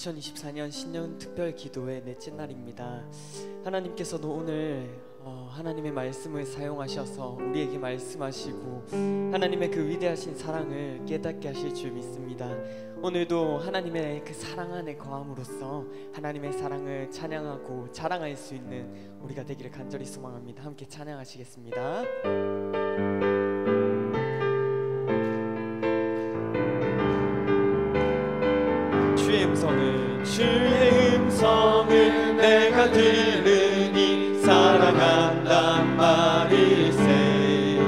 2024년 신년 특별 기도회 넷째 날입니다. 하나님께서도 오늘 하나님의 말씀을 사용하셔서 우리에게 말씀하시고 하나님의 그 위대하신 사랑을 깨닫게 하실 줄 믿습니다. 오늘도 하나님의 그 사랑 안에 거함으로써 하나님의 사랑을 찬양하고 자랑할 수 있는 우리가 되기를 간절히 소망합니다. 함께 찬양하시겠습니다. 주의 음성을 내가 들으니 사랑한단 말일세.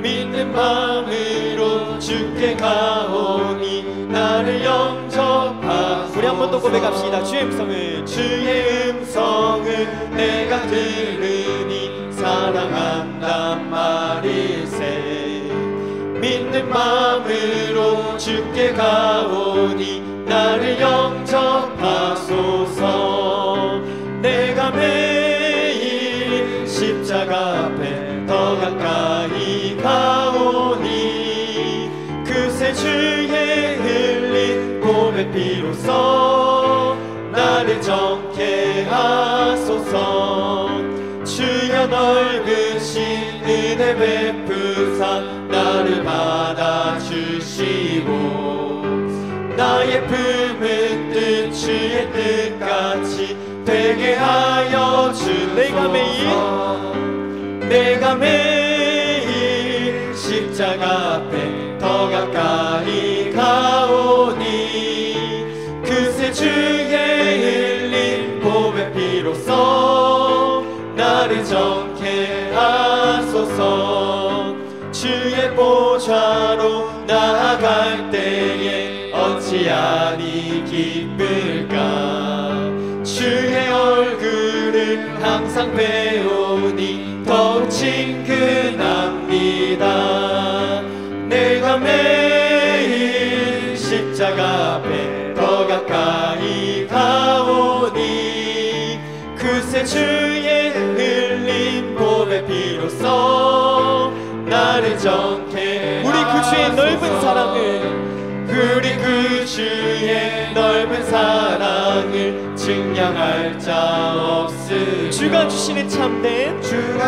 믿는 마음으로 주께 가오니 나를 영접하. 우리 한 번 더 고백합시다. 주의 음성을 내가 들으니 사랑한단 말일세. 믿는 마음으로 주께 가오니 나를 영접하소서. 내가 매일 십자가 앞에 더 가까이 가오니 그새 주의 흘린 보배 피로써 나를 정케 하소서. 주여 넓으신 은혜 베푸사 나를 받아주시고 나의 품은 뜻 주의 뜻같이 되게 하여 주소서. 내가 매일 십자가 앞에 더 가까이 가오니 그새 주의 흘린 보배 피로써 나를 정케 하소서. 주의 보좌로 나아갈 때에 어찌하니 기쁠까. 주의 얼굴을 항상 배우니 더욱 친근합니다. 내가 매일 십자가 앞에 더 가까이 가오니 그새 주의 흘린 보배 피로써 나를 정케 우리 그 주의 넓은 사랑을 우리 그 주의 넓은 사랑을 증량할 자 없으며 주가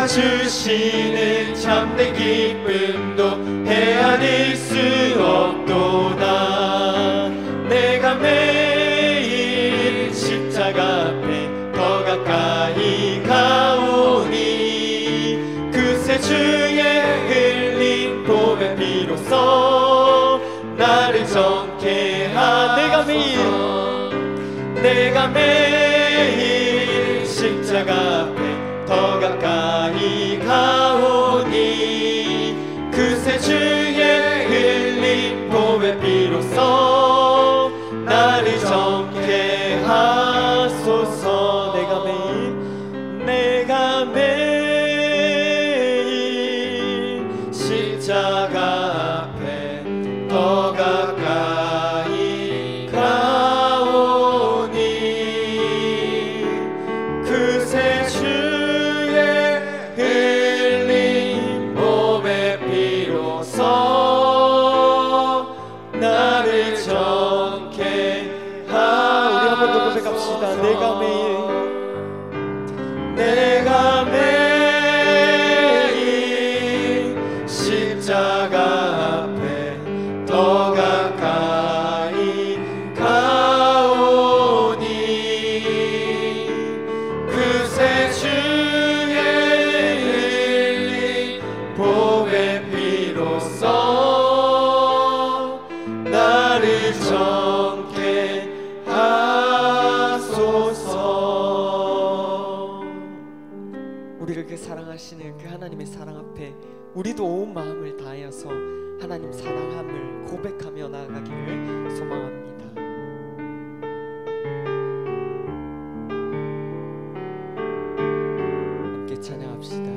주시는 참된 기쁨도 헤아릴 수 없도다. 내가 매일 십자가 앞에 더 가까이 가오니 그새 주의 흘린 보배 피로써 나를 정케 하소서. 내가 매일 십자가 앞에 더 가까이 가오니 그새 주의 흘린 보배 피로써 나를 정케 하소서. 내가 매일 십자가 앞에 더 가까이 가오니 그새 주의 흘린 보배 피로써 나를 정케 하. 우리 한 번 더 고백합시다. 내가 매일 십자가 앞에 더 가까이 가오니 그새 주의 흘린 보배 피로써 나를 정케 하소서. 우리를 그 사랑하시는 그 하나님의 사랑 앞에 우리도 온 마음을 다하여서 하나님 사랑함을 고백하며 나아가기를 소망합니다. 함께 찬양합시다.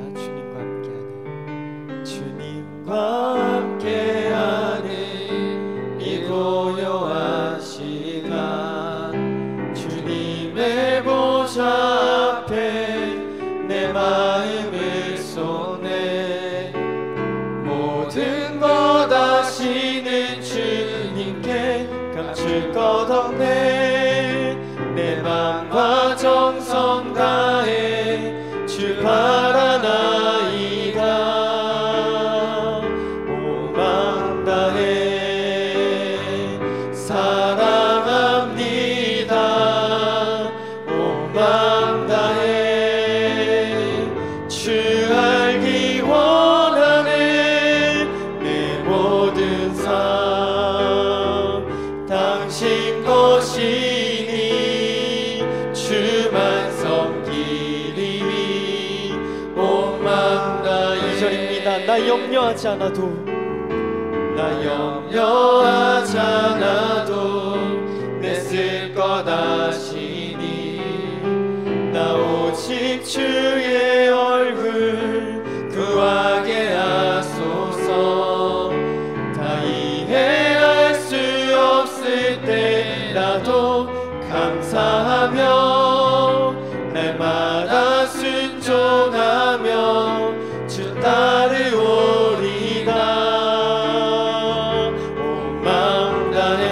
주님과 함께하는 이 고요한 시간 주님의 보좌 앞에 내 마음을 쏟네. 모든 것 아시는 주님께 감출 것 없네. 당신 것이니 주만 섬기리니 온 마음 다해. 2절입니다. 나 염려하지 않아도 내 쓸 것 아시니 나 오직 주의 얼굴 구하게 하소서. 다 이해할 수 없을 때라도 감사하며 날마다 순종하며 주 따르오리다. 온 마음 다해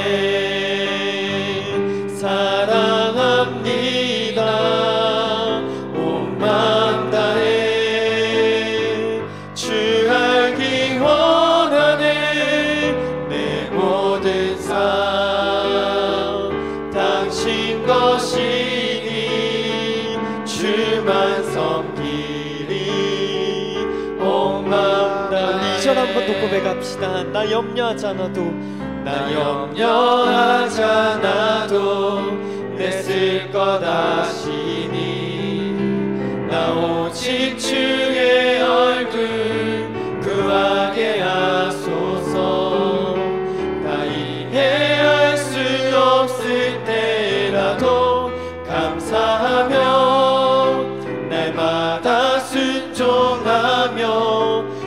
사랑합니다. 온 마음 다해 주 알기 원하네. 내 모든 삶 당신 것이니 주만 섬기리 온 마음 다해. 2절 한번 더 고백합시다. 나 염려하지 않아도 내 쓸 것 아시니 나 오직 주의 얼굴 구하게 하소서. 다 이해할 수 없을 때라도 감사하며 날마다 순종하며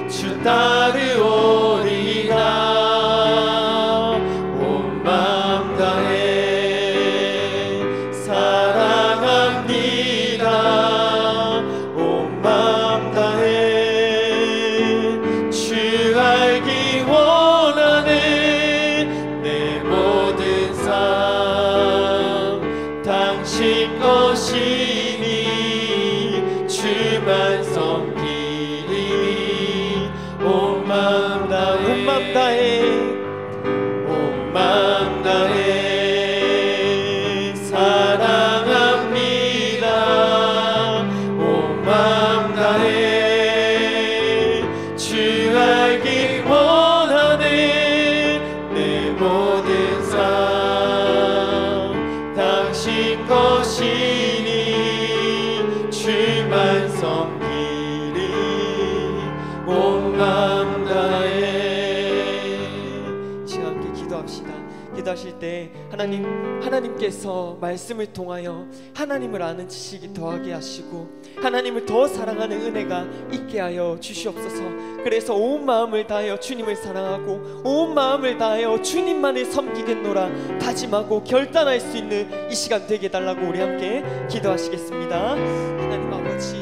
주 따르오리라. 온 마음 다해 사랑합니다. 온 마음 다해 주 알기 원하네. 내 모든 삶 당신 것이니 주만 섬기리 온 마음 다해. 온 마음 다해 온 마음 다해 사랑합니다. 온 마음 다해 주 알기 원하네. 내 모든 삶 당신 것이니 주만 섬기리 온 마음 다해. 시간 함께 기도합시다. 기도하실 때 하나님께서 말씀을 통하여 하나님을 아는 지식이 더하게 하시고 하나님을 더 사랑하는 은혜가 있게 하여 주시옵소서. 그래서 온 마음을 다하여 주님을 사랑하고 온 마음을 다하여 주님만을 섬기겠노라 다짐하고 결단할 수 있는 이 시간 되게 해달라고 우리 함께 기도하시겠습니다. 하나님 아버지,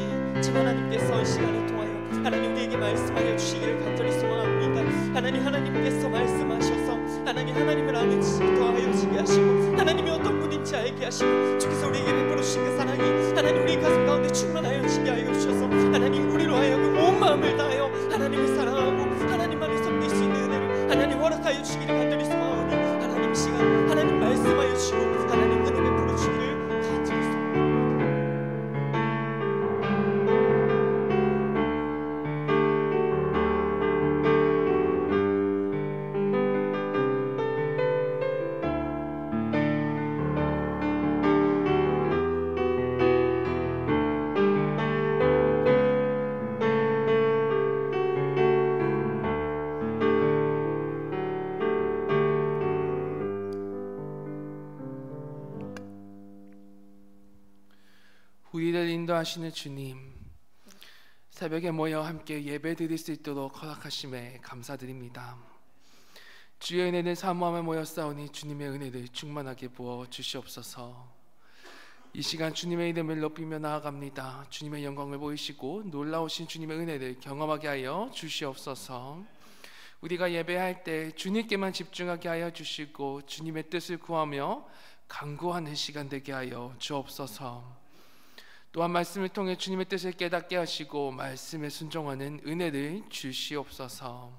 지금 하나님께서 이 시간을 통하여 하나님 우리에게 말씀하여 주시기를 간절히 소망합니다. 하나님께서 말씀하셔서 하나님을 아는 지식이 더하여 지게 하시고 하나님이 어떤 분인지 알게 하시고 주께서 우리에게 베풀어 주신 그 사랑이 하나님 우리 가슴 가운데 충만하여 지게 하여 주셔서 하나님 우리로 하여금 온 마음을 다하여 하나님을 사랑하고 하나님만을 섬길 수 있는 은혜를 하나님 허락하여 주시기를 간절히 소망하오니 하나님 시간 하나님 말씀하여 주시고 하나님 은혜 베풀어 주시기를 간절히 소망합니다. 우리를 인도하시는 주님, 새벽에 모여 함께 예배 드릴 수 있도록 허락하심에 감사드립니다. 주의 은혜는 사모함에 모였사오니 주님의 은혜를 충만하게 부어 주시옵소서. 이 시간 주님의 이름을 높이며 나아갑니다. 주님의 영광을 보이시고 놀라우신 주님의 은혜를 경험하게 하여 주시옵소서. 우리가 예배할 때 주님께만 집중하게 하여 주시고 주님의 뜻을 구하며 간구하는 시간 되게 하여 주옵소서. 또한 말씀을 통해 주님의 뜻을 깨닫게 하시고 말씀에 순종하는 은혜를 주시옵소서.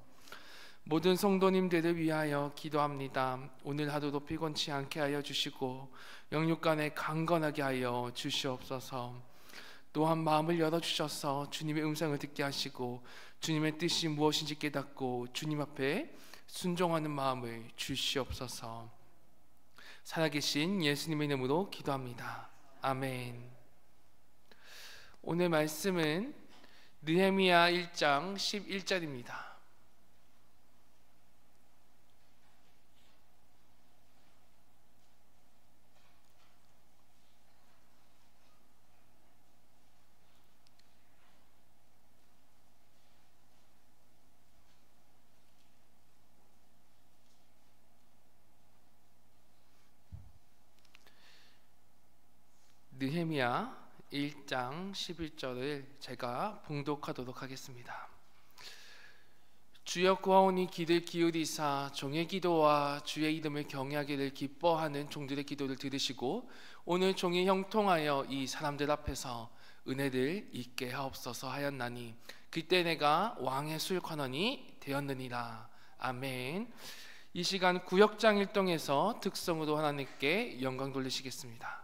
모든 성도님들을 위하여 기도합니다. 오늘 하루도 피곤치 않게 하여 주시고 영육간에 강건하게 하여 주시옵소서. 또한 마음을 열어주셔서 주님의 음성을 듣게 하시고 주님의 뜻이 무엇인지 깨닫고 주님 앞에 순종하는 마음을 주시옵소서. 살아계신 예수님의 이름으로 기도합니다. 아멘. 오늘 말씀은 느헤미야 1장 11절입니다. 느헤미야 1장 11절을 제가 봉독하도록 하겠습니다. 주여 구하오니 귀를 기울이사 종의 기도와 주의 이름을 경외하기를 기뻐하는 종들의 기도를 들으시고 오늘 종이 형통하여 이 사람들 앞에서 은혜를 잊게 하옵소서 하였나니 그때 내가 왕의 수육환원이 되었느니라. 아멘. 이 시간 구역장 일동에서 특성으로 하나님께 영광 돌리시겠습니다.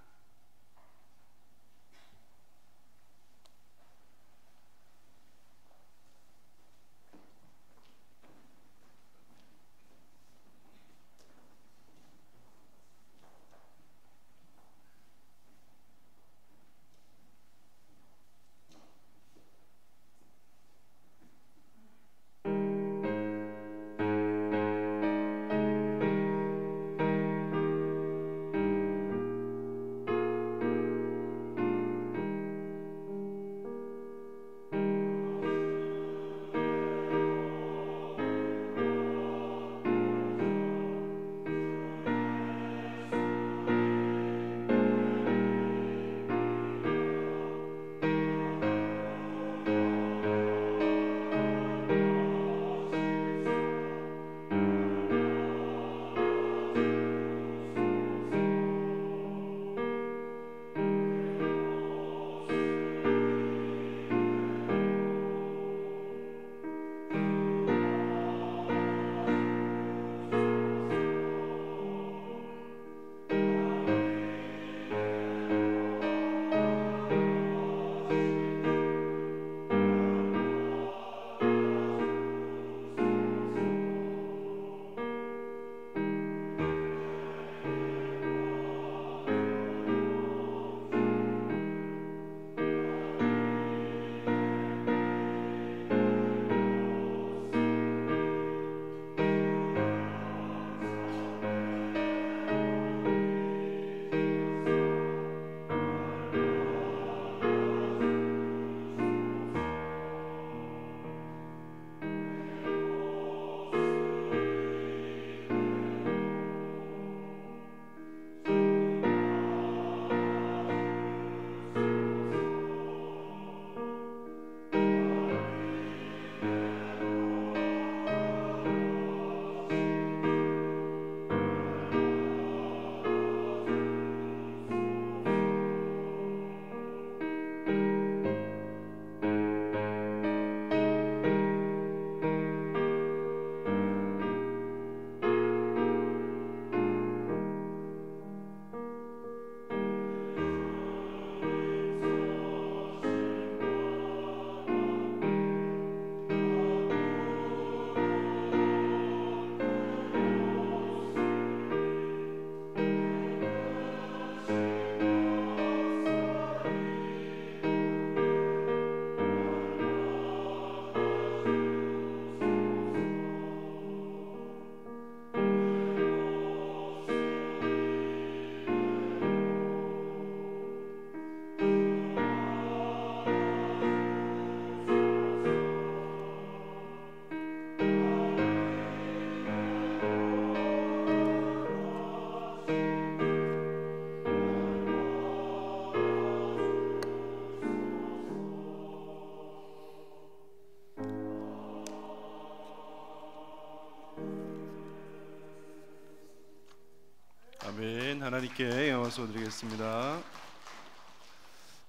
아멘. 하나님께 영광 드리겠습니다.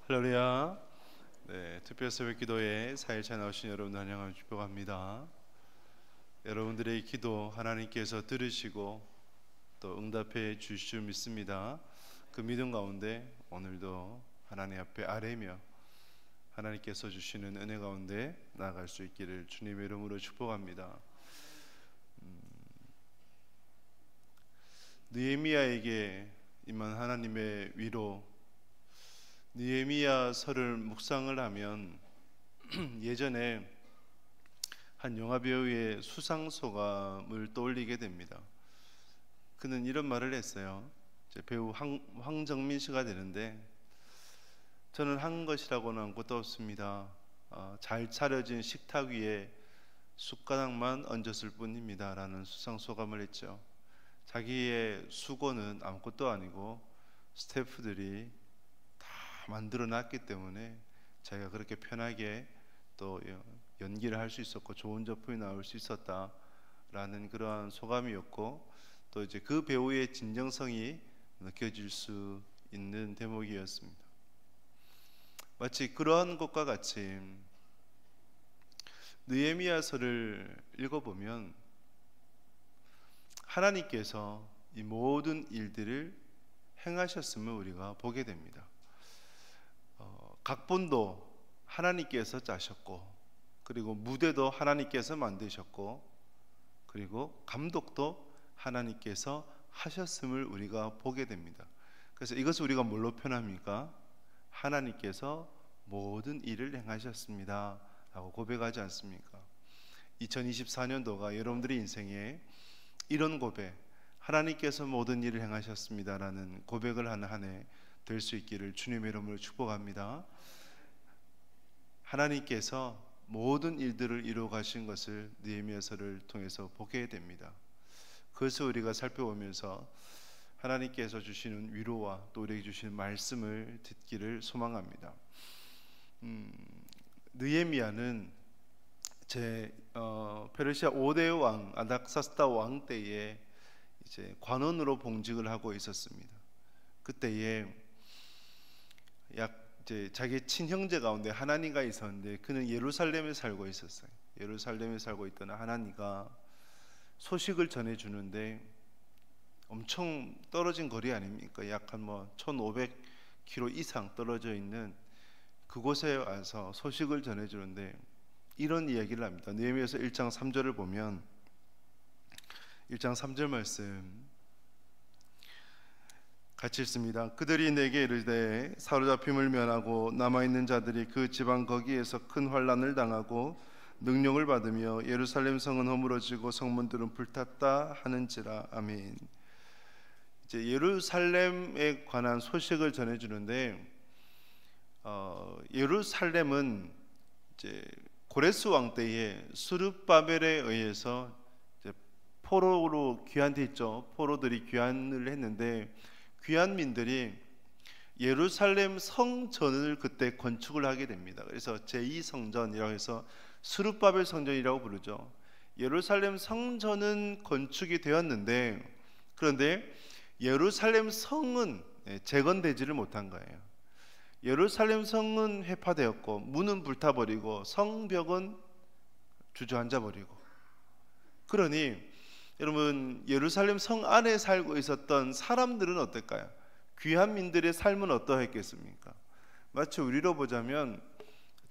할렐루야. 네, 특별 새벽 기도에 4일차 나오신 여러분 환영하며 축복합니다. 여러분들의 기도 하나님께서 들으시고 또 응답해 주실 줄 믿습니다. 그 믿음 가운데 오늘도 하나님 앞에 아뢰며 하나님께서 주시는 은혜 가운데 나아갈 수 있기를 주님의 이름으로 축복합니다. 느헤미야에게 임한 하나님의 위로, 느헤미야서를 묵상을 하면 예전에 한 영화 배우의 수상 소감을 떠올리게 됩니다. 그는 이런 말을 했어요. 배우 황정민 씨가 되는데, 저는 한 것이라고는 아무것도 없습니다. 잘 차려진 식탁 위에 숟가락만 얹었을 뿐입니다 라는 수상 소감을 했죠. 자기의 수고는 아무것도 아니고 스태프들이 다 만들어 놨기 때문에 자기가 그렇게 편하게 또 연기를 할 수 있었고 좋은 작품이 나올 수 있었다라는 그러한 소감이었고, 또 이제 그 배우의 진정성이 느껴질 수 있는 대목이었습니다. 마치 그러한 것과 같이 느헤미야서를 읽어보면 하나님께서 이 모든 일들을 행하셨음을 우리가 보게 됩니다. 각본도 하나님께서 짜셨고, 그리고 무대도 하나님께서 만드셨고, 그리고 감독도 하나님께서 하셨음을 우리가 보게 됩니다. 그래서 이것을 우리가 뭘로 표현합니까? 하나님께서 모든 일을 행하셨습니다 라고 고백하지 않습니까? 2024년도가 여러분들의 인생에 이런 고백, 하나님께서 모든 일을 행하셨습니다 라는 고백을 하는 한 해 될 수 있기를 주님의 이름으로 축복합니다. 하나님께서 모든 일들을 이루어 가신 것을 느헤미야서를 통해서 보게 됩니다. 그것을 우리가 살펴보면서 하나님께서 주시는 위로와 또 우리에게 주시는 말씀을 듣기를 소망합니다. 느헤미야는 페르시아 5대 왕 아닥사스다 왕 때에 이제 관원으로 봉직을 하고 있었습니다. 그때에 이제 자기 친형제 가운데 하나니가 있었는데, 그는 예루살렘에 살고 있었어요. 예루살렘에 살고 있던 하나니가 소식을 전해주는데, 엄청 떨어진 거리 아닙니까? 약 한 1500km 이상 떨어져 있는 그곳에 와서 소식을 전해주는데 이런 이야기를 합니다. 느헤미야서 1장 3절을 보면 1장 3절 말씀 같이 읽습니다. 그들이 내게 이르되 사로잡힘을 면하고 남아있는 자들이 그 지방 거기에서 큰 환난을 당하고 능력을 받으며 예루살렘 성은 허물어지고 성문들은 불탔다 하는지라. 아멘. 이제 예루살렘에 관한 소식을 전해주는데, 예루살렘은 이제 고레스 왕 때에 스룹바벨에 의해서 이제 포로로 귀환됐죠. 포로들이 귀환을 했는데, 귀환민들이 예루살렘 성전을 그때 건축을 하게 됩니다. 그래서 제2성전이라고 해서 스룹바벨 성전이라고 부르죠. 예루살렘 성전은 건축이 되었는데, 그런데 예루살렘 성은 재건되지를 못한 거예요. 예루살렘 성은 회파되었고 문은 불타버리고 성벽은 주저앉아 버리고, 그러니 여러분 예루살렘 성 안에 살고 있었던 사람들은 어떨까요? 귀환민들의 삶은 어떠했겠습니까? 마치 우리로 보자면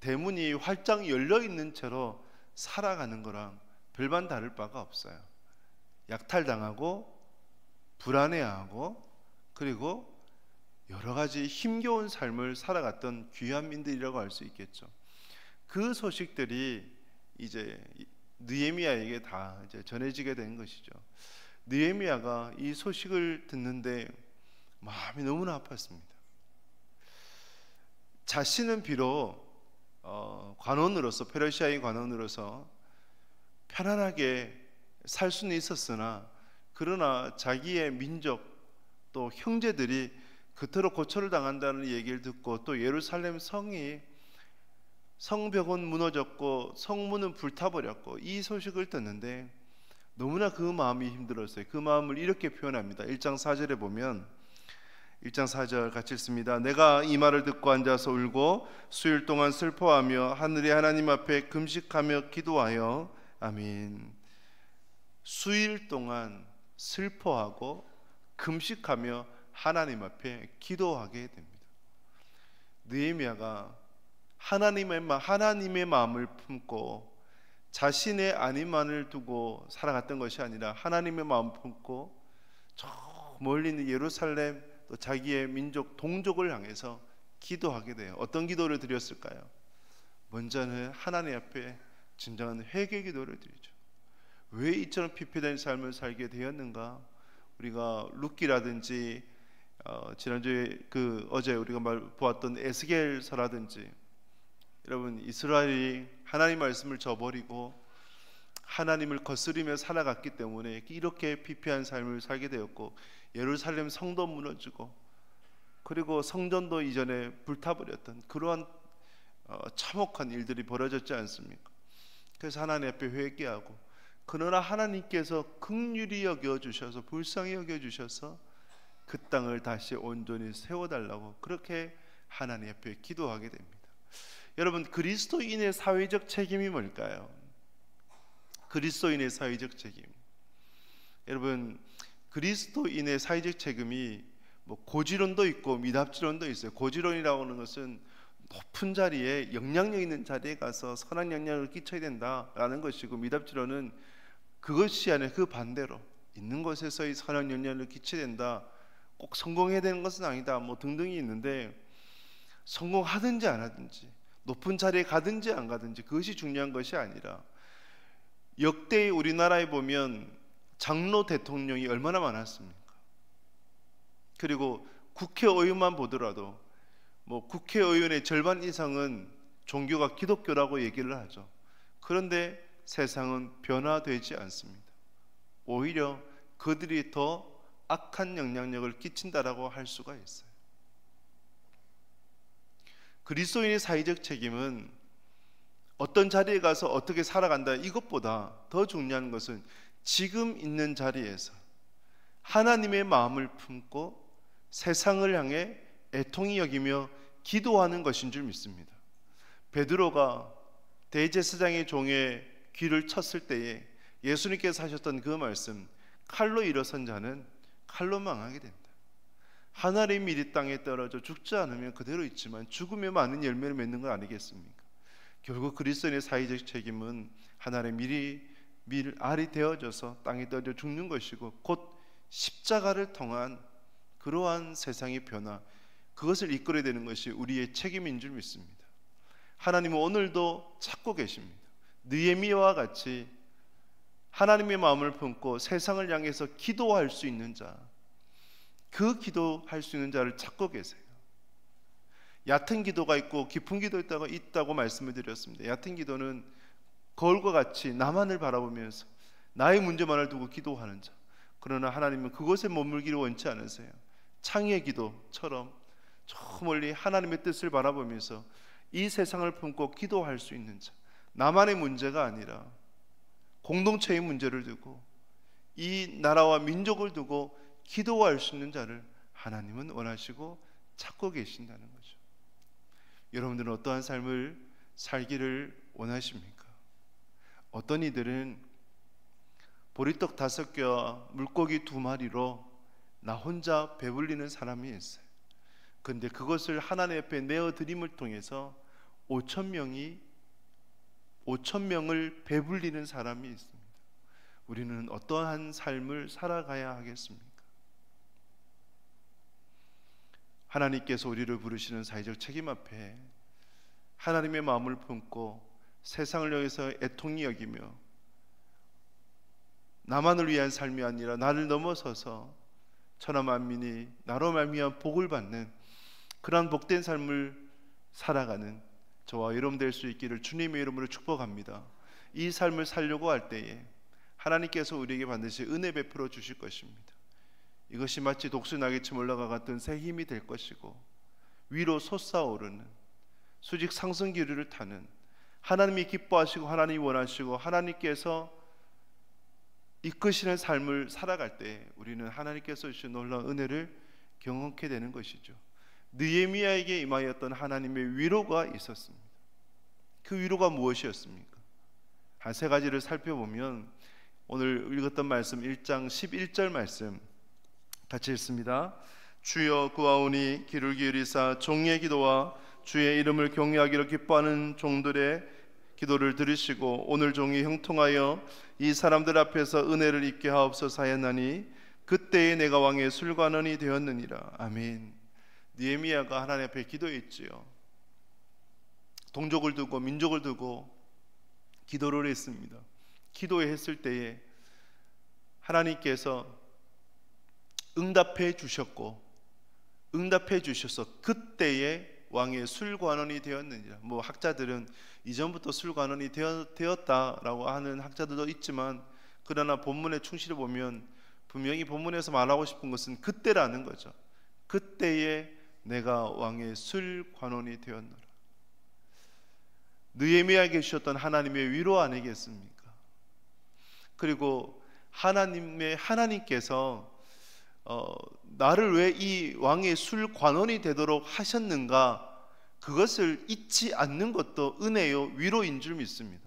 대문이 활짝 열려 있는 채로 살아가는 거랑 별반 다를 바가 없어요. 약탈당하고 불안해하고 그리고 여러 가지 힘겨운 삶을 살아갔던 귀환민들이라고 할 수 있겠죠. 그 소식들이 이제 느헤미야에게 다 이제 전해지게 된 것이죠. 느헤미야가 이 소식을 듣는데 마음이 너무나 아팠습니다. 자신은 비록 관원으로서, 페르시아의 관원으로서 편안하게 살 수는 있었으나, 그러나 자기의 민족 또 형제들이 그토록 고초를 당한다는 얘기를 듣고, 또 예루살렘 성벽은 무너졌고 성문은 불타버렸고, 이 소식을 듣는데 너무나 그 마음이 힘들었어요. 그 마음을 이렇게 표현합니다. 1장 4절에 보면 1장 4절 같이 읽습니다. 내가 이 말을 듣고 앉아서 울고 수일 동안 슬퍼하며 하늘의 하나님 앞에 금식하며 기도하여. 아멘. 수일 동안 슬퍼하고 금식하며 하나님 앞에 기도하게 됩니다. 느헤미야가 하나님의 마음을 품고 자신의 안위만을 두고 살아갔던 것이 아니라 하나님의 마음을 품고 멀리 있는 예루살렘 또 자기의 민족 동족을 향해서 기도하게 돼요. 어떤 기도를 드렸을까요? 먼저는 하나님 앞에 진정한 회개 기도를 드리죠. 왜 이처럼 피폐된 삶을 살게 되었는가? 우리가 룻기라든지 지난주에 어제 우리가 보았던 에스겔서라든지, 여러분 이스라엘이 하나님 말씀을 저버리고 하나님을 거스리며 살아갔기 때문에 이렇게 피폐한 삶을 살게 되었고, 예루살렘 성도 무너지고 그리고 성전도 이전에 불타버렸던 그러한 참혹한 일들이 벌어졌지 않습니까? 그래서 하나님 앞에 회개하고, 그러나 하나님께서 긍휼히 여겨주셔서 불쌍히 여겨주셔서 그 땅을 다시 온전히 세워달라고 그렇게 하나님 앞에 기도하게 됩니다. 여러분, 그리스도인의 사회적 책임이 뭘까요? 그리스도인의 사회적 책임, 여러분 그리스도인의 사회적 책임이 고지론도 있고 미답지론도 있어요. 고지론이라고 하는 것은 높은 자리에, 영향력 있는 자리에 가서 선한 영향을 끼쳐야 된다라는 것이고, 미답지론은 그것이 아니라 그 반대로 있는 곳에서의 선한 영향을 끼쳐야 된다, 꼭 성공해야 되는 것은 아니다, 등등이 있는데, 성공하든지 안 하든지 높은 자리에 가든지 안 가든지 그것이 중요한 것이 아니라, 역대 우리나라에 보면 장로 대통령이 얼마나 많았습니까? 그리고 국회의원만 보더라도 국회의원의 절반 이상은 종교가 기독교라고 얘기를 하죠. 그런데 세상은 변화되지 않습니다. 오히려 그들이 더 악한 영향력을 끼친다라고 할 수가 있어요. 그리스도인의 사회적 책임은 어떤 자리에 가서 어떻게 살아간다, 이것보다 더 중요한 것은 지금 있는 자리에서 하나님의 마음을 품고 세상을 향해 애통히 여기며 기도하는 것인 줄 믿습니다. 베드로가 대제사장의 종의 귀를 쳤을 때에 예수님께서 하셨던 그 말씀, 칼로 일어선 자는 칼로 망하게 된다. 하나님의 밀이 땅에 떨어져 죽지 않으면 그대로 있지만 죽으면 많은 열매를 맺는 건 아니겠습니까? 결국 그리스도인의 사회적 책임은 하나님의 알이 되어져서 땅에 떨어져 죽는 것이고, 곧 십자가를 통한 그러한 세상의 변화, 그것을 이끌어야 되는 것이 우리의 책임인 줄 믿습니다. 하나님은 오늘도 찾고 계십니다. 느헤미야와 같이 하나님의 마음을 품고 세상을 향해서 기도할 수 있는 자, 그 기도할 수 있는 자를 찾고 계세요. 얕은 기도가 있고 깊은 기도가 있다고 말씀을 드렸습니다. 얕은 기도는 거울과 같이 나만을 바라보면서 나의 문제만을 두고 기도하는 자. 그러나 하나님은 그것에 머물기를 원치 않으세요. 창의의 기도처럼 저 멀리 하나님의 뜻을 바라보면서 이 세상을 품고 기도할 수 있는 자, 나만의 문제가 아니라 공동체의 문제를 두고 이 나라와 민족을 두고 기도할 수 있는 자를 하나님은 원하시고 찾고 계신다는 거죠. 여러분들은 어떠한 삶을 살기를 원하십니까? 어떤 이들은 보리떡 5개와 물고기 2마리로 나 혼자 배불리는 사람이 있어요. 그런데 그것을 하나님 앞에 내어드림을 통해서 5,000명을 배불리는 사람이 있습니다. 우리는 어떠한 삶을 살아가야 하겠습니까? 하나님께서 우리를 부르시는 사회적 책임 앞에 하나님의 마음을 품고 세상을 향해서 애통히 여기며 나만을 위한 삶이 아니라 나를 넘어서서 천하 만민이 나로 말미암아 복을 받는 그러한 복된 삶을 살아가는 저와 여러분 될 수 있기를 주님의 이름으로 축복합니다. 이 삶을 살려고 할 때에 하나님께서 우리에게 반드시 은혜 베풀어 주실 것입니다. 이것이 마치 독수나귀처럼 올라가 같은 새 힘이 될 것이고, 위로 솟아오르는 수직 상승 기류를 타는, 하나님이 기뻐하시고 하나님이 원하시고 하나님께서 이끄시는 삶을 살아갈 때 우리는 하나님께서 주신 놀라운 은혜를 경험하게 되는 것이죠. 느헤미야에게 임하였던 하나님의 위로가 있었습니다. 그 위로가 무엇이었습니까? 한 3가지를 살펴보면, 오늘 읽었던 말씀 1장 11절 말씀 같이 읽습니다. 주여 구하오니 귀를 기울이사 종의 기도와 주의 이름을 경외하기를 기뻐하는 종들의 기도를 들으시고 오늘 종이 형통하여 이 사람들 앞에서 은혜를 입게 하옵소서 하였나니, 그때에 내가 왕의 술관원이 되었느니라. 아멘. 느헤미야가 하나님 앞에 기도했지요. 동족을 두고 민족을 두고 기도를 했습니다. 기도했을 때에 하나님께서 응답해 주셨고, 응답해 주셔서 그때에 왕의 술관원이 되었느니라. 뭐 학자들은 이전부터 술관원이 되었다라고 하는 학자들도 있지만, 그러나 본문의 충실히 보면 분명히 본문에서 말하고 싶은 것은 그때라는 거죠. 그때에 내가 왕의 술관원이 되었노라. 느헤미야에게 주셨던 하나님의 위로 아니겠습니까? 그리고 하나님께서 나를 왜 이 왕의 술관원이 되도록 하셨는가, 그것을 잊지 않는 것도 은혜요 위로인 줄 믿습니다.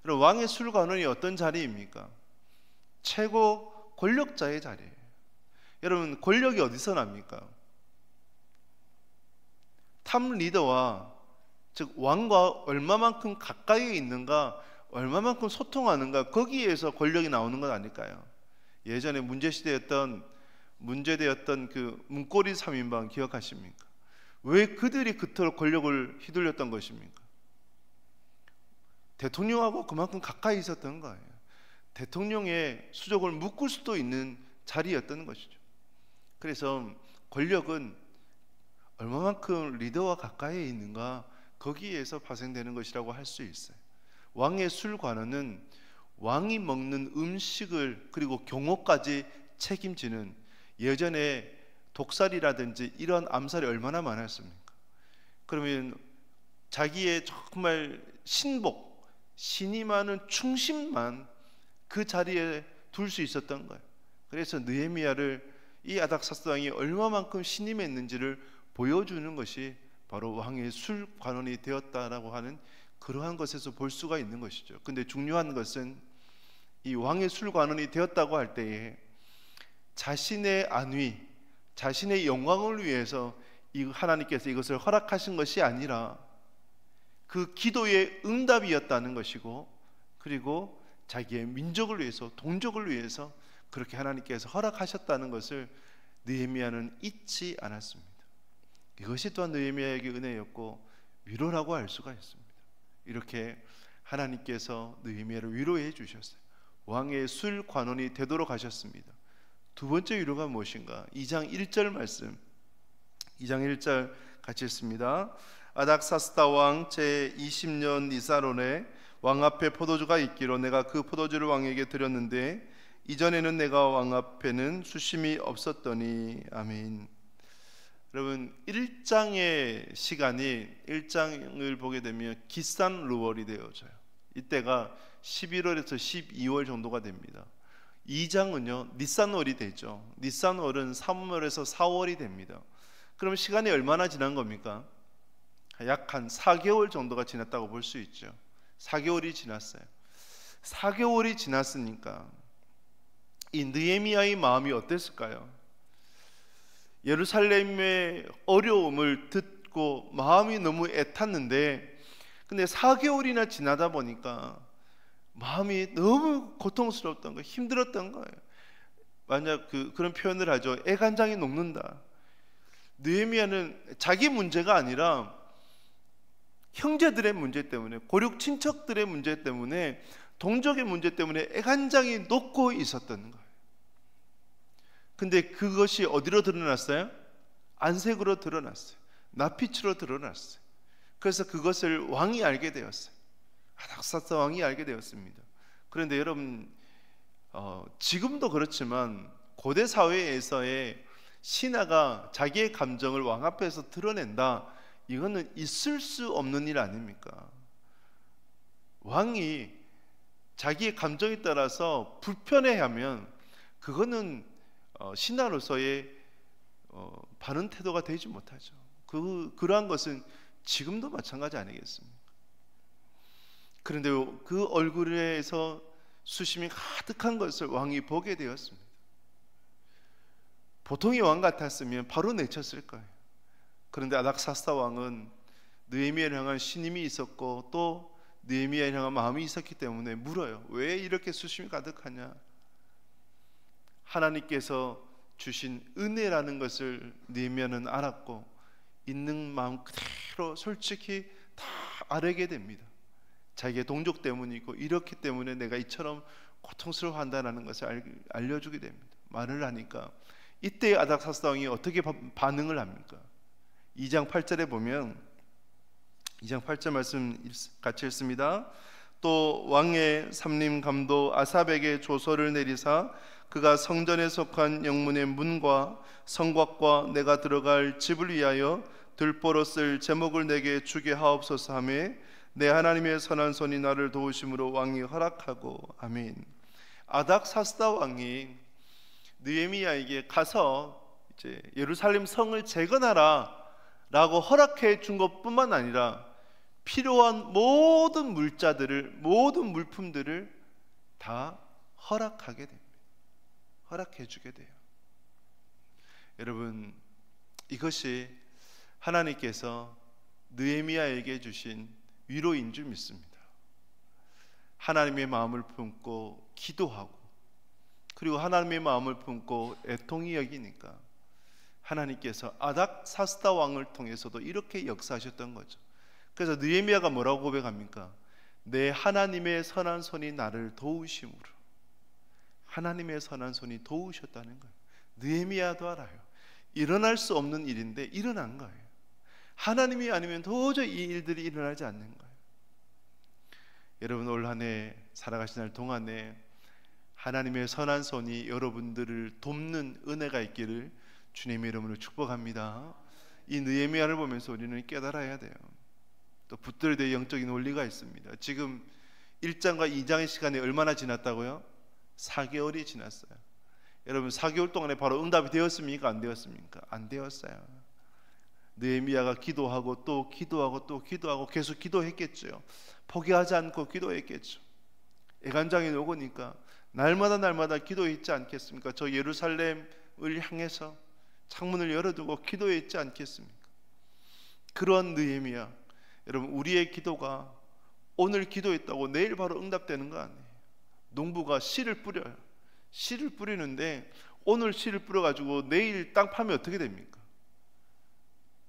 여러분, 왕의 술관원이 어떤 자리입니까? 최고 권력자의 자리예요. 여러분, 권력이 어디서 납니까? 탑 리더와, 즉 왕과 얼마만큼 가까이에 있는가, 얼마만큼 소통하는가, 거기에서 권력이 나오는 것 아닐까요? 예전에 문제되었던 그 문고리 3인방 기억하십니까? 왜 그들이 그토록 권력을 휘둘렸던 것입니까? 대통령하고 그만큼 가까이 있었던 거예요. 대통령의 수족을 묶을 수도 있는 자리였던 것이죠. 그래서 권력은 얼마만큼 리더와 가까이에 있는가, 거기에서 발생되는 것이라고 할 수 있어요. 왕의 술관원은 왕이 먹는 음식을 그리고 경호까지 책임지는, 예전에 독살이라든지 이런 암살이 얼마나 많았습니까? 그러면 자기의 정말 신이 많은 충신만 그 자리에 둘 수 있었던 거예요. 그래서 느헤미야를 이 아닥사스 왕이 얼마만큼 신임했는지를 보여주는 것이 바로 왕의 술관원이 되었다라고 하는 그러한 것에서 볼 수가 있는 것이죠. 근데 중요한 것은 이 왕의 술관원이 되었다고 할 때에 자신의 안위, 자신의 영광을 위해서 하나님께서 이것을 허락하신 것이 아니라 그 기도의 응답이었다는 것이고, 그리고 자기의 민족을 위해서, 동족을 위해서 그렇게 하나님께서 허락하셨다는 것을 느헤미야는 잊지 않았습니다. 이것이 또한 느헤미야에게 은혜였고 위로라고 할 수가 있습니다. 이렇게 하나님께서 느헤미야를 위로해 주셨어요. 왕의 술관원이 되도록 하셨습니다. 두 번째 위로가 무엇인가? 2장 1절 말씀, 2장 1절 같이 읽습니다. 아닥사스다 왕 제20년 니사론에 왕 앞에 포도주가 있기로 내가 그 포도주를 왕에게 드렸는데 이전에는 내가 왕 앞에는 수심이 없었더니. 아멘. 여러분, 1장의 시간이 1장을 보게 되면 기산 루월이 되어져요. 이때가 11월에서 12월 정도가 됩니다. 2장은요 니산월이 되죠. 니산월은 3월에서 4월이 됩니다. 그럼 시간이 얼마나 지난 겁니까? 약 한 4개월 정도가 지났다고 볼 수 있죠. 4개월이 지났어요. 4개월이 지났으니까 이 느헤미야의 마음이 어땠을까요? 예루살렘의 어려움을 듣고 마음이 너무 애탔는데, 근데 4개월이나 지나다 보니까 마음이 너무 고통스러웠던 거예요. 힘들었던 거예요. 만약 그런 표현을 하죠. 애간장이 녹는다. 느헤미야는 자기 문제가 아니라 형제들의 문제 때문에, 고륙 친척들의 문제 때문에, 동족의 문제 때문에 애간장이 녹고 있었던 거예요. 근데 그것이 어디로 드러났어요? 안색으로 드러났어요. 낯빛으로 드러났어요. 그래서 그것을 왕이 알게 되었어요. 아닥사스 왕이 알게 되었습니다. 그런데 여러분, 지금도 그렇지만 고대 사회에서의 신하가 자기의 감정을 왕 앞에서 드러낸다, 이거는 있을 수 없는 일 아닙니까? 왕이 자기의 감정에 따라서 불편해하면 그거는 신하로서의 바른 태도가 되지 못하죠. 그러한 것은 지금도 마찬가지 아니겠습니까? 그런데 그 얼굴에서 수심이 가득한 것을 왕이 보게 되었습니다. 보통의 왕 같았으면 바로 내쳤을 거예요. 그런데 아닥사스다 왕은 느헤미야를 향한 신임이 있었고 또 느헤미야를 향한 마음이 있었기 때문에 물어요. 왜 이렇게 수심이 가득하냐? 하나님께서 주신 은혜라는 것을 느헤미야는 알았고 있는 마음 그대로 솔직히 다 알게 됩니다. 자기의 동족 때문이고 이렇기 때문에 내가 이처럼 고통스러워한다는 것을 알려주게 됩니다. 말을 하니까 이때 아닥사스다 왕이 어떻게 반응을 합니까? 2장 8절에 보면 2장 8절 말씀 같이 읽습니다. 또 왕의 삼림 감독 아삽에게 조서를 내리사 그가 성전에 속한 영문의 문과 성곽과 내가 들어갈 집을 위하여 들보로 쓸 제목을 내게 주게 하옵소서 하며 내 하나님의 선한 손이 나를 도우심으로 왕이 허락하고. 아멘. 아닥사스다 왕이 느헤미야에게 가서 이제 예루살렘 성을 재건하라 라고 허락해 준 것뿐만 아니라 필요한 모든 물자들을, 모든 물품들을 다 허락하게 됩니다. 허락해 주게 돼요. 여러분, 이것이 하나님께서 느헤미야에게 주신 위로인 줄 믿습니다. 하나님의 마음을 품고 기도하고 그리고 하나님의 마음을 품고 애통히 여기니까 하나님께서 아닥사스다 왕을 통해서도 이렇게 역사하셨던 거죠. 그래서 느헤미야가 뭐라고 고백합니까? 내 하나님의 선한 손이 나를 도우심으로. 하나님의 선한 손이 도우셨다는 거예요. 느헤미야도 알아요. 일어날 수 없는 일인데 일어난 거예요. 하나님이 아니면 도저히 이 일들이 일어나지 않는 거예요. 여러분, 올 한 해 살아가신 날 동안에 하나님의 선한 손이 여러분들을 돕는 은혜가 있기를 주님의 이름으로 축복합니다. 이 느헤미야를 보면서 우리는 깨달아야 돼요. 또 붙들어야 될 영적인 원리가 있습니다. 지금 1장과 2장의 시간이 얼마나 지났다고요? 4개월이 지났어요. 여러분, 4개월 동안에 바로 응답이 되었습니까? 안 되었습니까? 안 되었어요. 느헤미야가 기도하고 또 기도하고 또 기도하고 계속 기도했겠죠. 포기하지 않고 기도했겠죠. 애간장이 오니까 날마다 기도했지 않겠습니까? 저 예루살렘을 향해서 창문을 열어두고 기도했지 않겠습니까? 그런 느헤미야, 여러분, 우리의 기도가 오늘 기도했다고 내일 바로 응답되는 거 아니에요. 농부가 씨를 뿌려요. 씨를 뿌리는데 오늘 씨를 뿌려가지고 내일 땅 파면 어떻게 됩니까?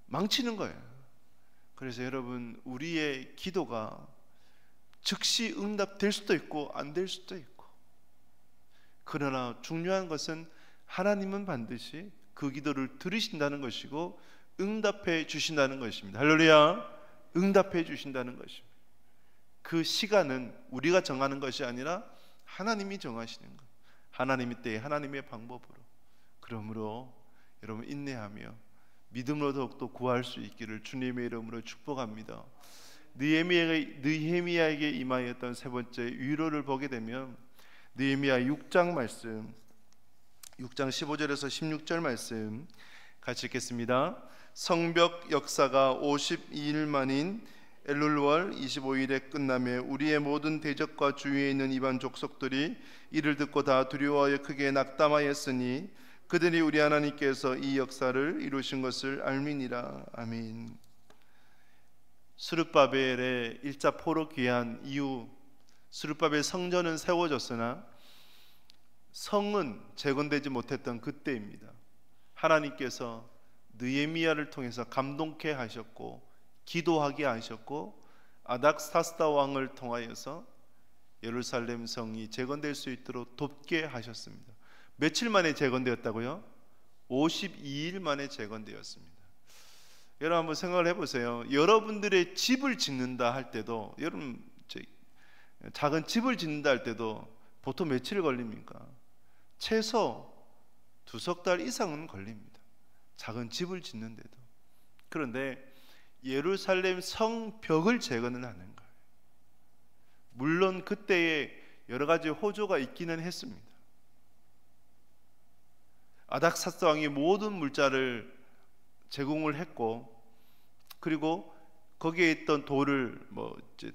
망치는 거예요. 그래서 여러분, 우리의 기도가 즉시 응답될 수도 있고 안 될 수도 있고, 그러나 중요한 것은 하나님은 반드시 그 기도를 들으신다는 것이고 응답해 주신다는 것입니다. 할렐루야. 응답해 주신다는 것입니다. 그 시간은 우리가 정하는 것이 아니라 하나님이 정하시는 것, 하나님의 때에 하나님의 방법으로. 그러므로 여러분, 인내하며 믿음으로 더욱더 구할 수 있기를 주님의 이름으로 축복합니다. 느헤미야에게 임하였던 세 번째 위로를 보게 되면 느헤미야 6장 말씀, 6장 15절에서 16절 말씀 같이 읽겠습니다. 성벽 역사가 52일 만인 엘룰월 25일에 끝나며 우리의 모든 대적과 주위에 있는 이방 족속들이 이를 듣고 다 두려워하여 크게 낙담하였으니 그들이 우리 하나님께서 이 역사를 이루신 것을 알미니라. 아멘. 스룹바벨의 1차 포로 귀환 이후 스룹바벨 성전은 세워졌으나 성은 재건되지 못했던 그때입니다. 하나님께서 느헤미야를 통해서 감동케 하셨고 기도하게 하셨고 아닥사스다 왕을 통하여서 예루살렘 성이 재건될 수 있도록 돕게 하셨습니다. 며칠 만에 재건되었다고요? 52일 만에 재건되었습니다. 여러분 한번 생각을 해보세요. 여러분들의 집을 짓는다 할 때도, 여러분 작은 집을 짓는다 할 때도 보통 며칠 걸립니까? 최소 2석 달 이상은 걸립니다. 작은 집을 짓는데도. 그런데 예루살렘 성벽을 재건을 하는 거예요. 물론 그때에 여러 가지 호조가 있기는 했습니다. 아닥사스다 왕이 모든 물자를 제공을 했고, 그리고 거기에 있던 돌을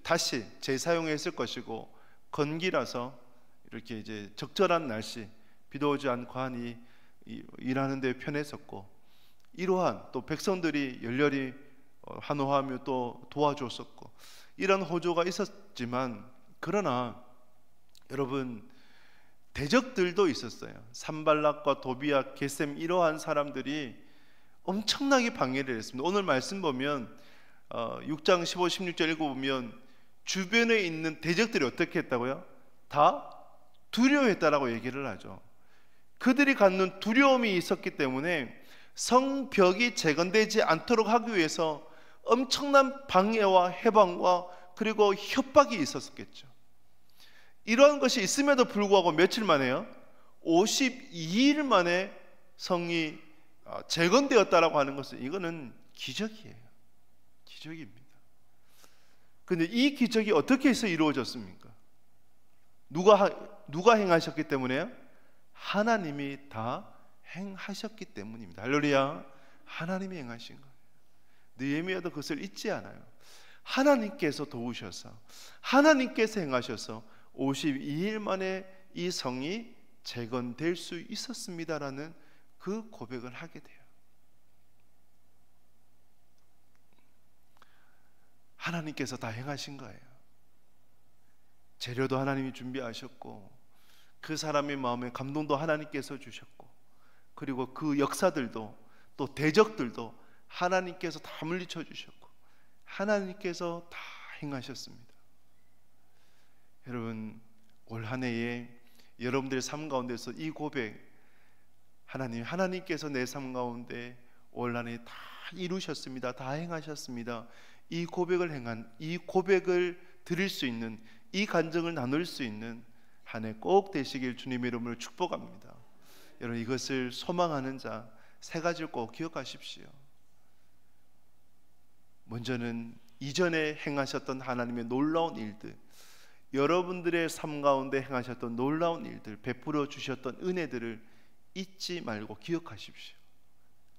다시 재사용했을 것이고, 건기라서 이렇게 이제 적절한 날씨, 비도 오지 않고 하니 일하는 데 편했었고, 이러한 또 백성들이 열렬히 환호하며 또 도와줬었고, 이런 호조가 있었지만, 그러나 여러분 대적들도 있었어요. 산발락과 도비아, 게셈 이러한 사람들이 엄청나게 방해를 했습니다. 오늘 말씀 보면 6장 15, 16절 읽어보면 주변에 있는 대적들이 어떻게 했다고요? 다 두려워했다라고 얘기를 하죠. 그들이 갖는 두려움이 있었기 때문에 성벽이 재건되지 않도록 하기 위해서 엄청난 방해와 해방과 그리고 협박이 있었겠죠. 이러한 것이 있음에도 불구하고 며칠 만에요? 52일 만에 성이 재건되었다라고 하는 것은 이거는 기적이에요. 기적입니다. 그런데 이 기적이 어떻게 해서 이루어졌습니까? 누가 행하셨기 때문에요? 하나님이 다 행하셨기 때문입니다. 할렐루야. 하나님이 행하신 거예요. 느헤미야도 그것을 잊지 않아요. 하나님께서 도우셔서 하나님께서 행하셔서 52일 만에 이 성이 재건될 수 있었습니다라는 그 고백을 하게 돼요. 하나님께서 다 행하신 거예요. 재료도 하나님이 준비하셨고 그 사람의 마음에 감동도 하나님께서 주셨고 그리고 그 역사들도 또 대적들도 하나님께서 다 물리쳐 주셨고 하나님께서 다 행하셨습니다. 여러분, 올 한 해에 여러분들의 삶 가운데서 이 고백, 하나님께서 내 삶 가운데 올 한 해 다 이루셨습니다. 다 행하셨습니다. 이 고백을 드릴 수 있는, 이 간증을 나눌 수 있는 한 해 꼭 되시길 주님의 이름으로 축복합니다. 여러분, 이것을 소망하는 자 세 가지를 꼭 기억하십시오. 먼저는 이전에 행하셨던 하나님의 놀라운 일들, 여러분들의 삶 가운데 행하셨던 놀라운 일들, 베풀어 주셨던 은혜들을 잊지 말고 기억하십시오.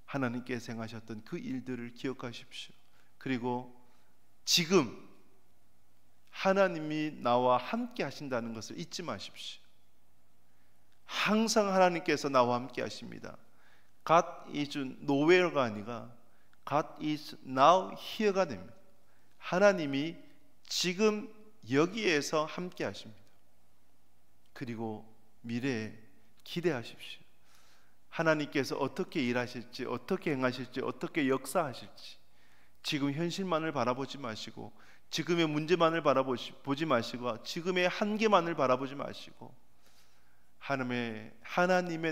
하나님께서 행하셨던 그 일들을 기억하십시오. 그리고 지금 하나님이 나와 함께 하신다는 것을 잊지 마십시오. 항상 하나님께서 나와 함께 하십니다. God is nowhere가 아니라 God is now here가 됩니다. 하나님이 지금 여기에서 함께 하십니다. 그리고 미래에 기대하십시오. 하나님께서 어떻게 일하실지, 어떻게 행하실지, 어떻게 역사하실지 지금 현실만을 바라보지 마시고 지금의 문제만을 바라보지 마시고 지금의 한계만을 바라보지 마시고 하나님의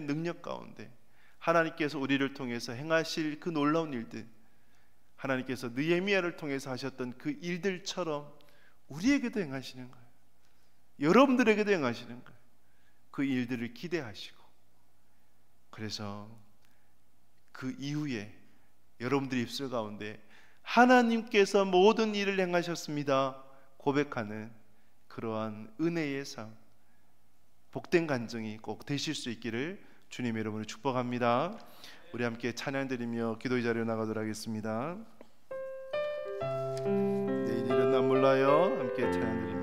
능력 가운데 하나님께서 우리를 통해서 행하실 그 놀라운 일들, 하나님께서 느헤미야를 통해서 하셨던 그 일들처럼 우리에게도 행하시는 거예요. 여러분들에게도 행하시는 거예요. 그 일들을 기대하시고, 그래서 그 이후에 여러분들의 입술 가운데 하나님께서 모든 일을 행하셨습니다 고백하는 그러한 은혜의 삶, 복된 간증이 꼭 되실 수 있기를 주님의 이름으로 축복합니다. 우리 함께 찬양 드리며 기도의 자리로 나가도록 하겠습니다. 내일 일은 난 몰라요. 함께 찬양 드립니다.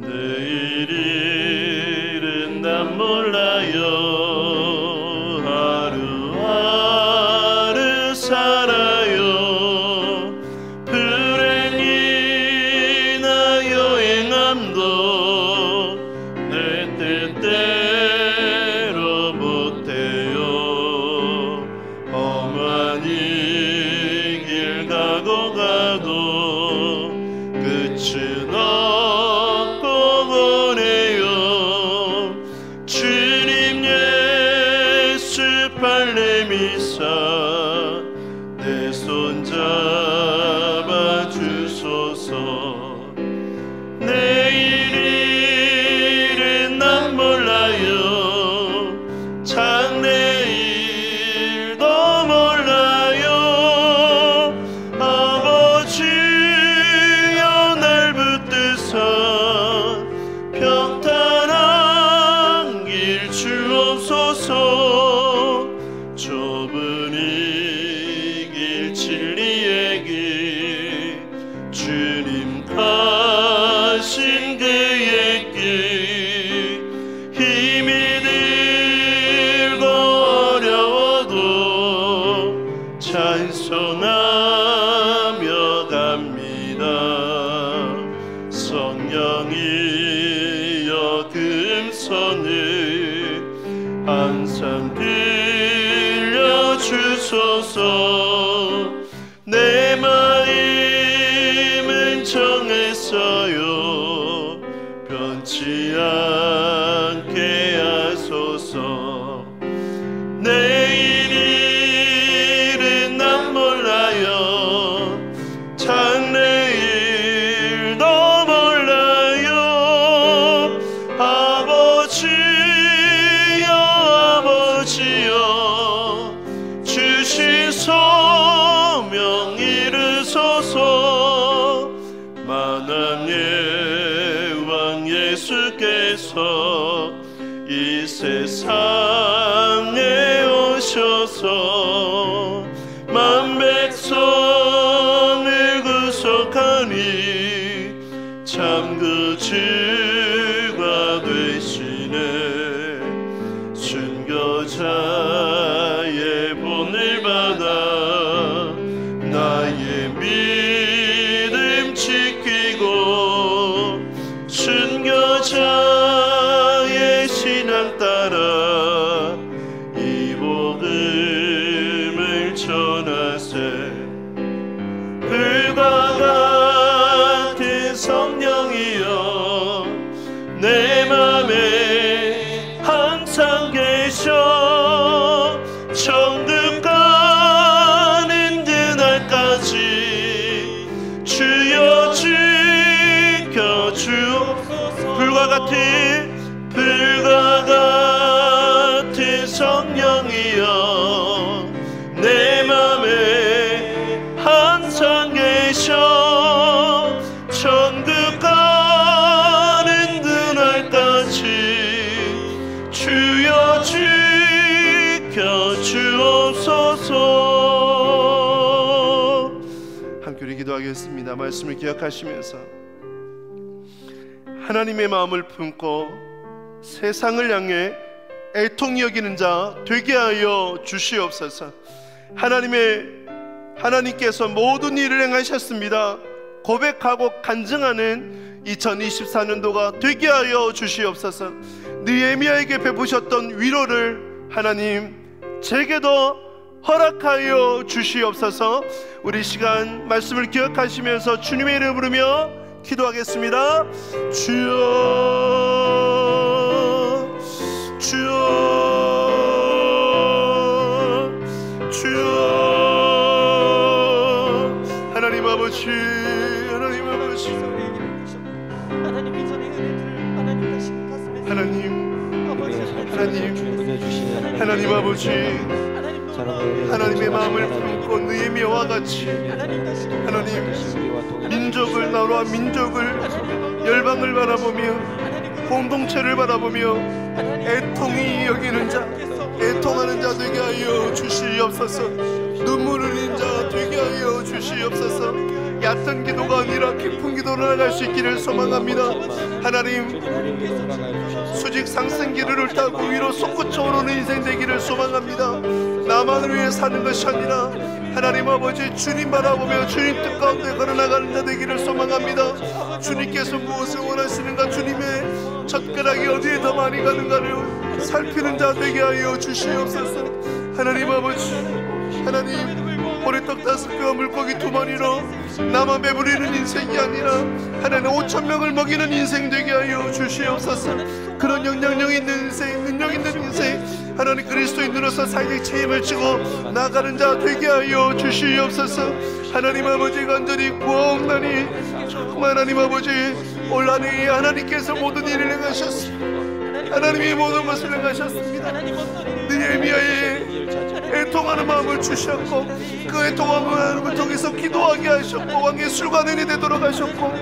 내일 일은 난 몰라요. 찬송하며 갑니다. 영광을 항상 빌려주소서. 내 마음은 정했어요. 변치 않게 하소서. 내일은 난 몰라요. 장래일도 몰라요. 아버지여 주신 소명 이루소서. 만왕의 왕 예수께서 이 세상에 오셔서 만백성을 구속하니 참 그 주가 되시네. 순교자의 본을 받아 나의 믿음 지키고 순교자의 신앙 따라 이 복음을 전하세. 불과 같은 성령이여 내 맘에 항상 계셔. 천국 가는 그날까지 주여 지켜주옵소서. 불과 같은 성령이여 내 맘에 항상 계셔. 천국 가는 그날까지 주여 지켜주옵소서. 함께 우리 기도하겠습니다. 말씀을 기억하시면서 하나님의 마음을 품고 세상을 향해 애통히 여기는 자 되게 하여 주시옵소서. 하나님께서 모든 일을 행하셨습니다. 고백하고 간증하는 2024년도가 되게 하여 주시옵소서. 느헤미야에게 베푸셨던 위로를 하나님 제게도 허락하여 주시옵소서. 우리 시간 말씀을 기억하시면서 주님의 이름을 부르며 기도하겠습니다. 주여 주여 주여. 하나님 아버지 하나님 아버지 하나님 이전의 은혜들을 하나님 다시 가슴에 하나님 아버지 하나님 아버지 하나님의 마음을 품고 느헤미야와 같이 하나님 민족을 나라와 민족을 열방을 바라보며 공동체를 바라보며 애통히 여기는 자 애통하는 자 되게 하여 주시옵소서. 눈물 흘린 자 되게 하여 주시옵소서. 얕은 기도가 아니라 깊은 기도로 나갈 수 있기를 소망합니다. 하나님 수직 상승기를 타고 위로 솟구쳐 오르는 인생 되기를 소망합니다. 나만을 위해 사는 것이 아니라 하나님 아버지 주님 바라보며 주님 뜻 가운데 걸어나가는 자 되기를 소망합니다. 주님께서 무엇을 원하시는가, 주님의 젓가락이 어디에 더 많이 가는가를 살피는 자 되게 하여 주시옵소서. 하나님 아버지 하나님 보리떡 5개와 물고기 2마리로 나만 배부리는 인생이 아니라 하나님 5,000명을 먹이는 인생 되게 하여 주시옵소서. 그런 영향력 있는 인생, 능력 있는 인생, 하나님 그리스도인으로서 사회적 책임을 지고 나가는 자 되게 하여 주시옵소서. 하나님 아버지 간절히 구하옵나니 정말 하나님 아버지 올 한 해 하나님께서 모든 일을 행하셨습니다. 하나님이 모든 것을 행하셨습니다. 느헤미야의 애통하는 마음을 주셨고 그 애통하는 마음을 통해서 기도하게 하셨고 왕의 술관원이 되도록 하셨고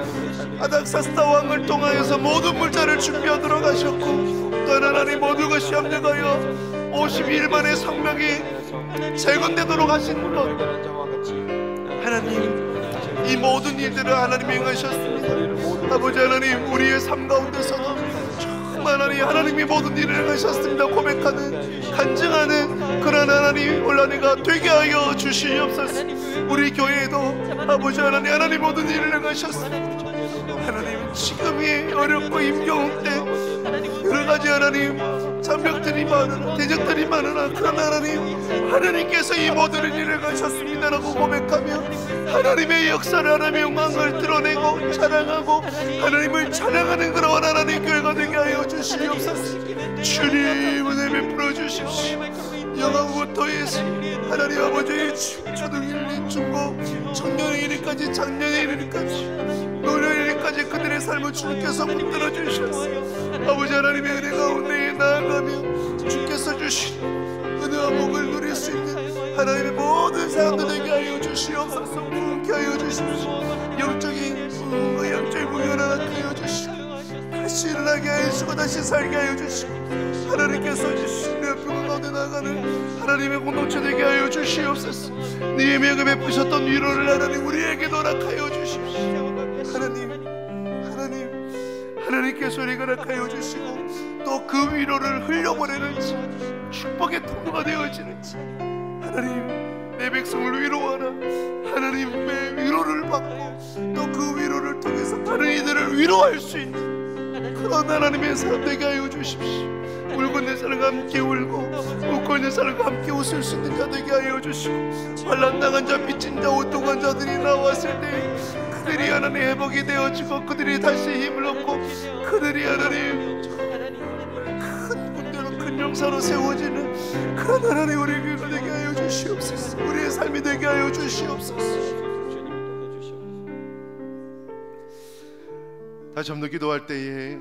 아닥사스다 왕을 통하여서 모든 물자를 준비하도록 하셨고 또 하나님 모든 것이 합력하여 52일 만에 성명이 재건되도록 하신 것 하나님 이 모든 일들을 하나님이 행하셨습니다. 아버지 하나님 우리의 삶 가운데서도 하나님 하나님이 모든 일을 행하셨습니다. 고백하는 간증하는 그런 하나님 온라인가 되게 하여 주시옵소서. 우리 교회에도 아버지 하나님 모든 일을 행하셨습니다. 하나님 지금이 어렵고 힘겨운 때 여러가지 하나님 장벽들이 많으나 대적들이 많으나 그러나 하나님께서 이 모든 일을 가셨습니다라고 고백하며 하나님의 역사를 하나님의 영광을 드러내고 자랑하고 하나님을 찬양하는 그런 하나님 교회가 되게 하여 주시옵소서. 주님 은혜 베풀어 주십시오. 영광부터에서 하나님 아버지의 초등일리 중고 청년의 일까지 작년의 일까지 노년의 일까지 그들의 삶을 주님께서 붙들어 주셨어요. 아버지 하나님의 은혜 가운데 나아가며 주께서 주신 은혜와 복을 누릴 수 있는 하나님의 모든 사람들 되게 하여 주시옵소서. 부흥케 하여 주십시오. 영적인 부흥과 영적인 부흥을 하여 주시고 다시 일어나게 하여 주시고 다시 살게 하여 주시고 하나님께서 주신 부흥 가운데 나아가는 하나님의 공동체 되게 하여 주시옵소서. 니에미아가 베푸셨던 위로를 하나님 우리에게도 허락하여 주십시오. 하나님께서 우리에게 허락하여 주시고 또 그 위로를 흘려보내는지 축복의 통로가 되어지는지 하나님 내 백성을 위로하라. 하나님의 위로를 받고 또 그 위로를 통해서 다른 이들을 위로할 수 있는 그런 하나님의 사람 되게 하여 주십시오. 울고 있는 사람과 함께 울고 웃고 있는 사람과 함께 웃을 수 있는 자 되게 하여 주시고 환난당한 자 빚진 자 오통한 자들이 나왔을 때 그들이 하나님 회복이 되어지고 그들이 다시 힘을 얻고 그들이 하나님 큰 군대로 큰 용사로 세워지는 그런 하나님 우리 교회가 되게 하여 주시옵소서. 우리의 삶이 되게 하여 주시옵소서. 다시 한번 기도할 때에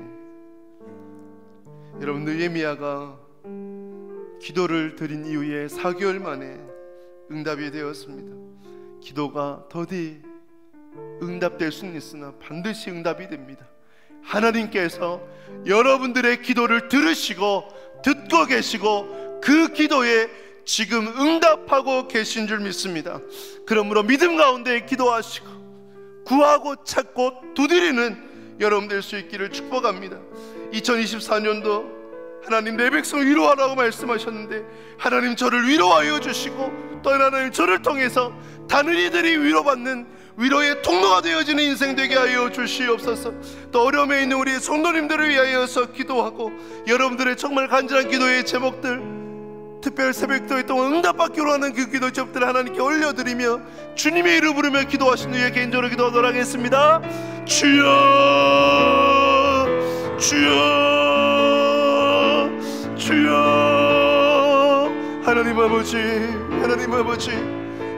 여러분 느헤미야가 기도를 드린 이후에 4개월 만에 응답이 되었습니다. 기도가 더디 응답될 수는 있으나 반드시 응답이 됩니다. 하나님께서 여러분들의 기도를 들으시고 듣고 계시고 그 기도에 지금 응답하고 계신 줄 믿습니다. 그러므로 믿음 가운데 기도하시고 구하고 찾고 두드리는 여러분 될 수 있기를 축복합니다. 2024년도 하나님 내 백성을 위로하라고 말씀하셨는데 하나님 저를 위로하여 주시고 또 하나님 저를 통해서 다른 이들이 위로받는 위로의 통로가 되어지는 인생 되게 하여 주시옵소서. 또 어려움에 있는 우리 성도님들을 위하여서 기도하고 여러분들의 정말 간절한 기도의 제목들 특별 새벽기도에 동안 응답받기로 하는 그 기도 제목들을 하나님께 올려드리며 주님의 이름을 부르며 기도하신 후에 개인적으로 기도하도록 하겠습니다. 주여 주여 주여. 하나님 아버지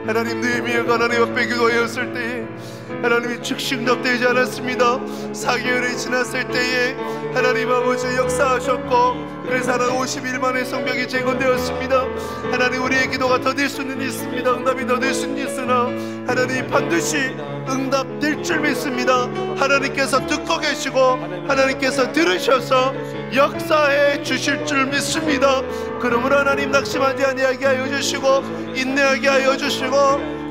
하나님 느헤미야가 하나님 앞에 기도하였을 때에 하나님이 즉시 응답되지 않았습니다. 4개월이 지났을 때에 하나님 아버지 역사하셨고 그래서 하나님 51만의 성벽이 재건되었습니다. 하나님 우리의 기도가 더딜 수는 있습니다. 응답이 더딜 수는 있으나 하나님 반드시 응답될 줄 믿습니다. 하나님께서 듣고 계시고 하나님께서 들으셔서 역사해 주실 줄 믿습니다. 그러므로 하나님 낙심하지 아니하게 하여 주시고 인내하게 하여 주시고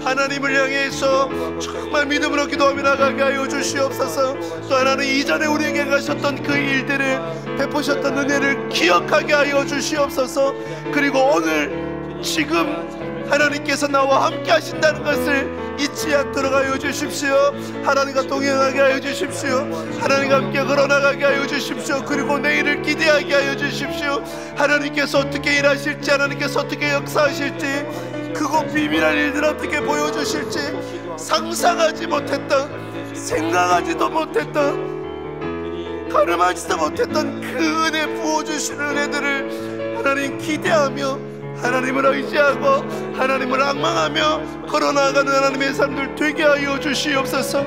하나님을 향해서 정말 믿음으로 기도하며 나가게 하여 주시옵소서. 또 하나님 이전에 우리에게 가셨던 그 일들을 베푸셨던 은혜를 기억하게 하여 주시옵소서. 그리고 오늘 지금 하나님께서 나와 함께 하신다는 것을 잊지 않도록 하여 주십시오. 하나님과 동행하게 하여 주십시오. 하나님과 함께 걸어나가게 하여 주십시오. 그리고 내일을 기대하게 하여 주십시오. 하나님께서 어떻게 일하실지 하나님께서 어떻게 역사하실지 그거 비밀한 일들 어떻게 보여주실지 상상하지 못했던 생각하지도 못했던 가늠하지도 못했던 그 은혜 부어주시는 은혜들을 하나님 기대하며 하나님을 의지하고 하나님을 앙망하며 걸어나가는 하나님의 삶들 되게 하여 주시옵소서.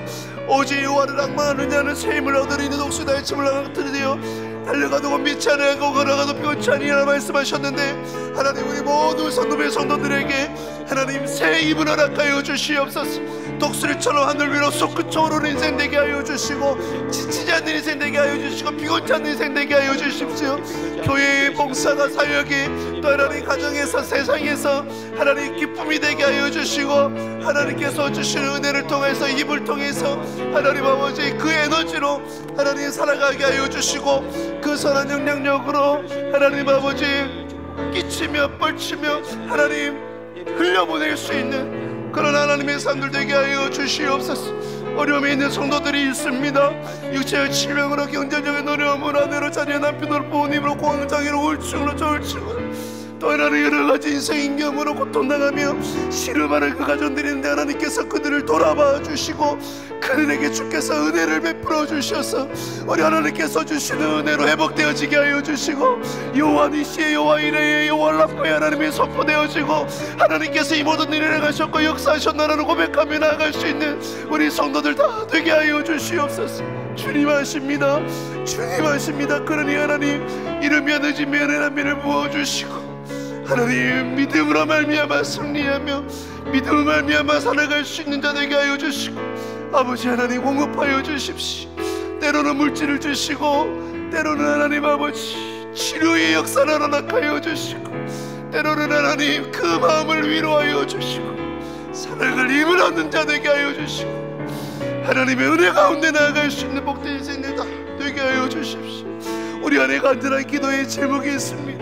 오직 여호와를 앙망하는 자는 새 힘을 얻으리니 독수다의 침을 나가뜨리되어 달려가도 믿지 아니하고 걸어가도 피곤치 아니하라 말씀하셨는데 하나님 우리 모든 성도의 성도들에게 하나님 새 힘을 허락하여 주시옵소서. 독수리처럼 하늘 위로 솟구쳐 오르는 인생 되게 하여 주시고 지치지 않는 인생 되게 하여 주시고 피곤치 않는 인생 되게 하여 주십시오. 교회의 봉사가 사역이 또 하나님 가정에서 세상에서 하나님 기쁨이 되게 하여 주시고 하나님께서 주시는 은혜를 통해서 힘을 통해서 하나님 아버지 그 에너지로 하나님 살아가게 하여 주시고 그 선한 영향력으로 하나님 아버지 끼치며 뻘치며 하나님 흘려보낼 수 있는 그런 하나님의 삶들 되게 하여 주시옵소서. 어려움에 있는 성도들이 있습니다. 육체의 질병으로, 경제적인 어려움으로, 아내로, 자녀, 남편으로, 부모님으로, 공황장애로, 우울증으로, 저울증으로, 또 하나는 여러 가지 인생 임경으로 고통당하며 씨름하는 그 가정들이 있는데 하나님께서 그들을 돌아봐 주시고 그들에게 주께서 은혜를 베풀어 주셔서 우리 하나님께서 주시는 은혜로 회복되어지게 하여 주시고 여호와 니시의 여호와 이레의 여호와 라파의 하나님이 선포되어지고 하나님께서 이 모든 일을 행하셨고 역사하셨나라는 고백하며 나아갈 수 있는 우리 성도들 다 되게 하여 주시옵소서. 주님 하십니다. 주님 하십니다. 그러니 하나님 이름이 늦은 면에 면을 부어주시고 하나님 믿음으로 말미암아 승리하며 믿음으로 말미암아 살아갈 수 있는 자 되게 하여 주시고 아버지 하나님 공급하여 주십시오. 때로는 물질을 주시고 때로는 하나님 아버지 치료의 역사를 허락하여 주시고 때로는 하나님 그 마음을 위로하여 주시고 살아갈 힘을 얻는 자 되게 하여 주시고 하나님의 은혜 가운데 나아갈 수 있는 복된 인생들 다 되게 하여 주십시오. 우리 안에 간절한 기도의 제목이 있습니다.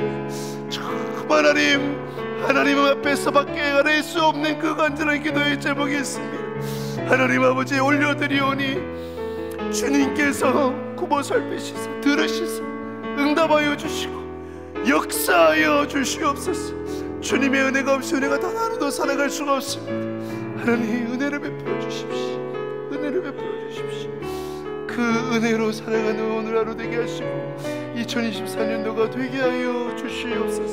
하나님 앞에서 밖에 아뢰 수 없는 그 간절한 기도의 제목이 있습니다. 하나님 아버지에 올려드리오니 주님께서 굽어 살피시사 들으시사 응답하여 주시고 역사하여 주시옵소서. 주님의 은혜가 없이 우리가 단 하루도 살아갈 수가 없습니다. 하나님 은혜를 베풀어 주십시오. 은혜를 베풀어 주십시오. 그 은혜로 살아가는 오늘 하루 되게 하시고 2024년도가 되게 하여 주시옵소서.